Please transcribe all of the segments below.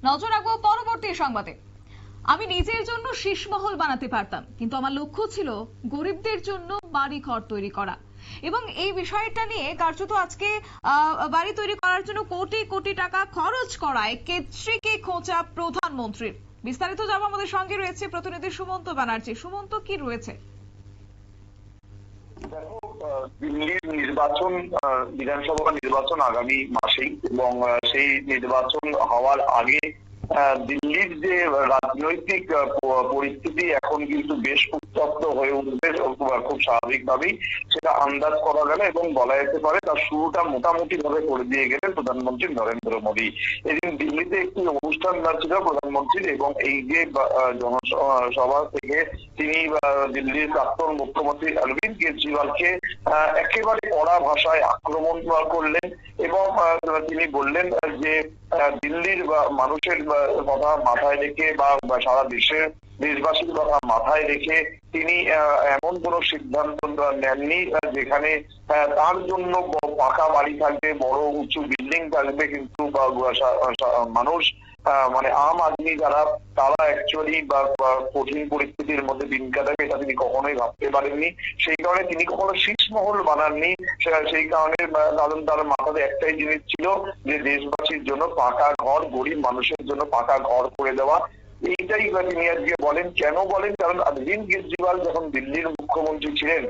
নজর রাখবো পরবর্তী সংবাদে। আমি নিজের জন্য শীষমহল বানাতে পারতাম, কিন্তু আমার লক্ষ্য ছিল গরিবদের জন্য বাড়ি ঘর তৈরি করা। এবং এই বিষয়টা নিয়ে কার্যত আজকে বাড়ি তৈরি করার জন্য কোটি কোটি টাকা খরচ করায় কেচ্রিকে খোঁচা প্রধানমন্ত্রীর। বিস্তারিত জানবো, আমাদের সঙ্গে রয়েছে প্রতিনিধি সুমন্ত ব্যানার্জি। সুমন্ত, কি রয়েছে? দেখো, দিল্লির নির্বাচন, বিধানসভা নির্বাচন আগামী মাসেই, এবং সেই নির্বাচন হওয়ার আগে দিল্লির যে রাজনৈতিক পরিস্থিতি এখন কিন্তু বেশ উত্তপ্ত হয়ে উঠবে খুব স্বাভাবিকভাবেই, সেটা আন্দাজ করা গেল এবং বলা যেতে পারে তার শুরুটা মোটামুটি ভাবে করে দিয়ে গেলেন প্রধানমন্ত্রী নরেন্দ্র মোদী। এদিন দিল্লিতে একটি অনুষ্ঠান ছিল প্রধানমন্ত্রীর, এবং এই যে জনসভা থেকে তিনি দিল্লির প্রাক্তন মুখ্যমন্ত্রী অরবিন্দ কেজরিওয়ালকে একেবারে কড়া ভাষায় আক্রমণ করলেন এবং তিনি বললেন যে দিল্লির মানুষের কথা মাথায় রেখে বা সারা দেশবাসীর কথা মাথায় রেখে তিনি এমন কোন সিদ্ধান্ত নেননি যেখানে তার জন্য পাকা বাড়ি থাকবে, বড় উঁচু বিল্ডিং থাকবে, কিন্তু মানুষ মানে আম আদমি যারা তারা অ্যাকচুয়ালি বা কঠিন পরিস্থিতির মধ্যে দিন কাটাবে, এটা তিনি কখনোই ভাবতে পারেননি। সেই কারণে তিনি কখনো শীষমহল বানাননি। সেই কারণে কারণ তার মাথাতে একটাই জিনিস ছিল যে দেশবাসীর জন্য পাকা ঘর, গরিব মানুষের জন্য পাকা ঘর করে দেওয়া। এইটাই তিনি আজকে বলেন। কেন বলেন? কারণ অরবিন্দ কেজরিওয়াল যখন দিল্লির মুখ্যমন্ত্রী ছিলেন,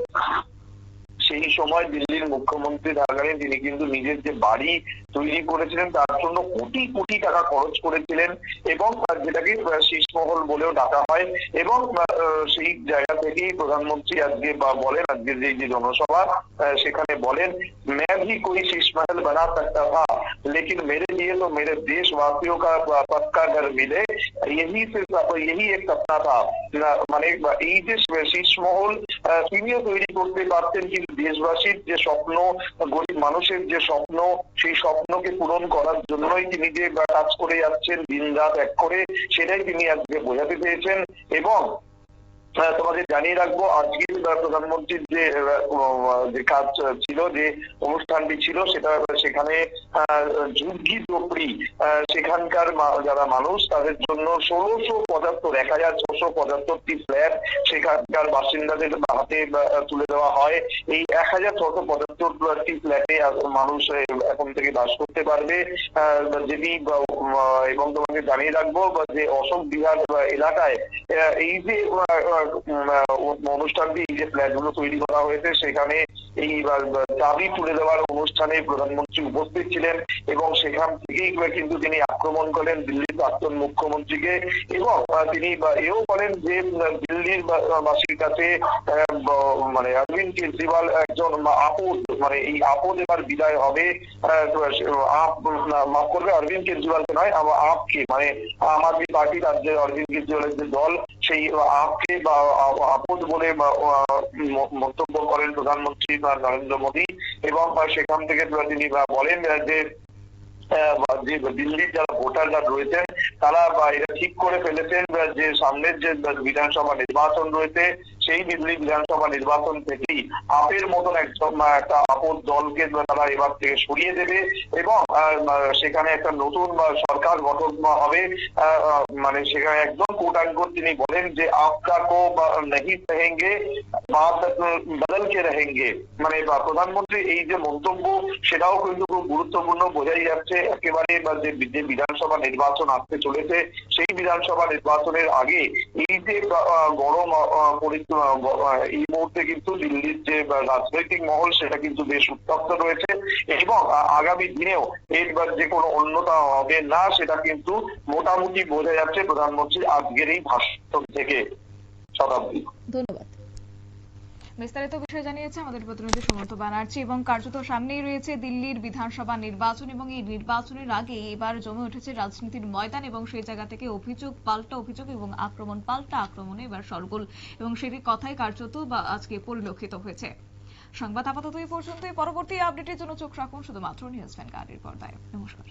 সেই সময় দিল্লির মুখ্যমন্ত্রী থাকাকালীন তিনি কিন্তু নিজের যে বাড়ি তৈরি করেছিলেন তার জন্য কোটি কোটি টাকা খরচ করেছিলেন, এবং যেটাকে শীষমহল বলেও ডাকা হয়। এবং সেই জায়গা থেকেই প্রধানমন্ত্রী আজকে বলেন, আজকের যে জনসভা সেখানে বলেন, मैं भी कोई शीश महल बना सकता था, लेकिन मेरे लिए तो मेरे देशवासियों का पक्का घर मिले, यही एक सपना था। মানে এই যে শীষমহল তিনিও তৈরি করতে পারতেন, কিন্তু দেশবাসীর যে স্বপ্ন, গরিব মানুষের যে স্বপ্ন, সেই স্বপ্নকে পূরণ করার জন্যই তিনি যে কাজ করে যাচ্ছেন দিন রাত এক করে, সেটাই তিনি আজকে বোঝাতে চেয়েছেন। এবং তোমাদের জানিয়ে রাখবো, আজকে প্রধানমন্ত্রীর যে কাজ ছিল, যে অনুষ্ঠানটি ছিল, সেখানে ঝুঁকি ঝোপড়ি সেখানকার যারা মানুষ তাদের জন্য 1675টি ফ্ল্যাট সেখানকার বাসিন্দাদের হাতে তুলে দেওয়া হয়। এই 1675টি ফ্ল্যাটে মানুষ এখন থেকে বাস করতে পারবে। যদি এবং তোমাকে জানিয়ে রাখবো যে অশোক বিহার এলাকায় এই যে অনুষ্ঠানটি, এই যে ফ্ল্যাটগুলো তৈরি করা হয়েছে, সেখানে এই দাবি তুলে দেওয়ার অনুষ্ঠানে প্রধানমন্ত্রী উপস্থিত ছিলেন, এবং সেখান থেকেই কিন্তু তিনি আক্রমণ করেন দিল্লির প্রাক্তন মুখ্যমন্ত্রীকে। এবং তিনি এও বলেন যে দিল্লির বাসীর কাছে মানে অরবিন্দ কেজরিওয়াল একজন আপদ, মানে এই আপদ এবার বিদায় হবে। মাফ করবে, অরবিন্দ কেজরিওয়ালকে নয়, আপকে, মানে আম আদমি পার্টি রাজ্যের অরবিন্দ কেজরিওয়ালের যে দল, সেই আপকে বা আপদ বলে মন্তব্য করেন প্রধানমন্ত্রী নরেন্দ্র মোদী। এবং সেখান থেকে তিনি বলেন যে দিল্লির যারা ভোটাররা রয়েছেন তারা এটা ঠিক করে ফেলেছেন যে সামনের যে বিধানসভা নির্বাচন রয়েছে, সেই দিল্লি বিধানসভা নির্বাচন থেকেই আপের মতন একটা আপদ দলকে তারা এবার থেকে সরিয়ে দেবে, এবং সেখানে একটা নতুন সরকার গঠন হবে। মানে সেখানে একদম কোটাঙ্কোট তিনি বলেন যে আপকা কো नहीं सहेंगे, बात बदल के रहेंगे। মানে প্রধানমন্ত্রী এই যে মন্তব্য, সেটাও কিন্তু খুব গুরুত্বপূর্ণ, বোঝাই যাচ্ছে একেবারে যে বিধানসভা নির্বাচন আসতে চলেছে, সেই বিধানসভা নির্বাচনের আগে এই যে গরম এই মুহূর্তে কিন্তু দিল্লির যে রাজনৈতিক মহল, সেটা কিন্তু বেশ উত্তপ্ত রয়েছে, এবং আগামী দিনেও এর যে কোনো অন্যতা হবে না, সেটা কিন্তু মোটামুটি বোঝা যাচ্ছে প্রধানমন্ত্রীর আজকের এই ভাষণ থেকে। শতাব্দী, ধন্যবাদ। বিস্তারিত বিষয় জানিয়েছে আমাদের প্রতিনিধি সুমন্ত ব্যানার্জি। এবং কার্যত সামনেই রয়েছে দিল্লির বিধানসভা নির্বাচন, এবং এই নির্বাচনের আগে এবার জমে উঠেছে রাজনীতির ময়দান, এবং সেই জায়গা থেকে অভিযোগ পাল্টা অভিযোগ এবং আক্রমণ পাল্টা আক্রমণে এবার সরগোল, এবং সেই কথাই কার্যত আজকে পরিলক্ষিত হয়েছে। সংবাদ আপাতত এই পর্যন্তই। পরবর্তী আপডেটের জন্য চোখ রাখুন শুধুমাত্র নিউজ ভ্যানগার্ডের পর্দায়। নমস্কার।